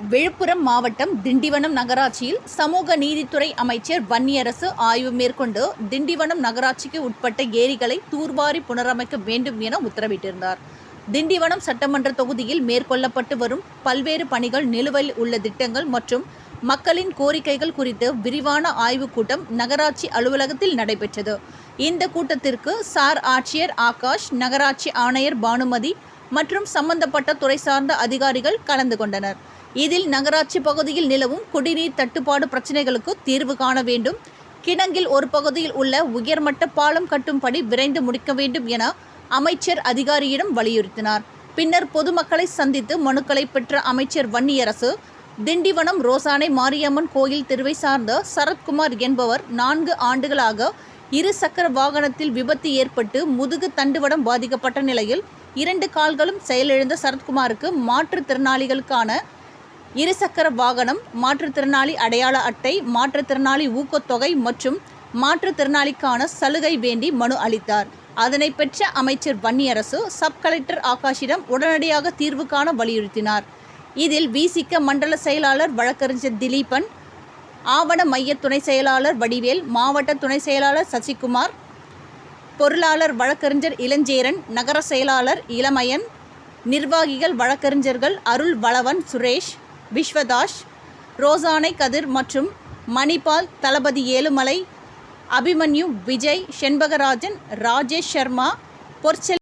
விழுப்புரம் மாவட்டம் திண்டிவனம் நகராட்சியில் சமூக நீதித்துறை அமைச்சர் வன்னியரசு ஆய்வு மேற்கொண்டு திண்டிவனம் நகராட்சிக்கு உட்பட்ட ஏரிகளை தூர்வாரி புனரமைக்க வேண்டும் என உத்தரவிட்டிருந்தார். திண்டிவனம் சட்டமன்ற தொகுதியில் மேற்கொள்ளப்பட்டு வரும் பல்வேறு பணிகள், நிலுவையில் உள்ள திட்டங்கள் மற்றும் மக்களின் கோரிக்கைகள் குறித்து விரிவான ஆய்வுக் கூட்டம் நகராட்சி அலுவலகத்தில் நடைபெற்றது. இந்த கூட்டத்திற்கு சார் ஆட்சியர் ஆகாஷ், நகராட்சி ஆணையர் பானுமதி மற்றும் சம்பந்தப்பட்ட துறை சார்ந்த அதிகாரிகள் கலந்து கொண்டனர். இதில் நகராட்சி பகுதியில் நிலவும் குடிநீர் தட்டுப்பாடு பிரச்சினைகளுக்கு தீர்வு காண வேண்டும், கிடங்கில் ஒரு பகுதியில் உள்ள உயர்மட்ட பாலம் கட்டும் பணி விரைந்து முடிக்க வேண்டும் என அமைச்சர் அதிகாரியிடம் வலியுறுத்தினார். பின்னர் பொதுமக்களை சந்தித்து மனுக்களை பெற்ற அமைச்சர் வன்னியரசு, திண்டிவனம் ரோசானை மாரியம்மன் கோயில் தெருவை சார்ந்த சரத்குமார் என்பவர் 4 ஆண்டுகளாக 2 சக்கர வாகனத்தில் விபத்து ஏற்பட்டு முதுகு தண்டுவடம் பாதிக்கப்பட்ட நிலையில் 2 கால்களும் செயலிழந்த சரத்குமாருக்கு மாற்றுத்திறனாளிகளுக்கான 2 சக்கர வாகனம், மாற்றுத்திறனாளி அடையாள அட்டை, மாற்றுத்திறனாளி ஊக்கத்தொகை மற்றும் மாற்றுத்திறனாளிக்கான சலுகை வேண்டி மனு அளித்தார். அதனை பெற்ற அமைச்சர் வன்னியரசு சப் கலெக்டர் ஆகாஷிடம் உடனடியாக தீர்வு காண வலியுறுத்தினார். இதில் விசிக மண்டல செயலாளர் வழக்கறிஞர் திலீபன், ஆவண மைய துணை செயலாளர் வடிவேல், மாவட்ட துணை செயலாளர் சசிகுமார், பொருளாளர் வழக்கறிஞர் இளஞ்சேரன், நகர செயலாளர் இளமயன், நிர்வாகிகள் வழக்கறிஞர்கள் அருள் வளவன், சுரேஷ், விஸ்வதாஸ், ரோசானை கதிர் மற்றும் மணிபால், தளபதி ஏழுமலை, அபிமன்யு, விஜய், செண்பகராஜன், ராஜேஷ் சர்மா, பொற்செல்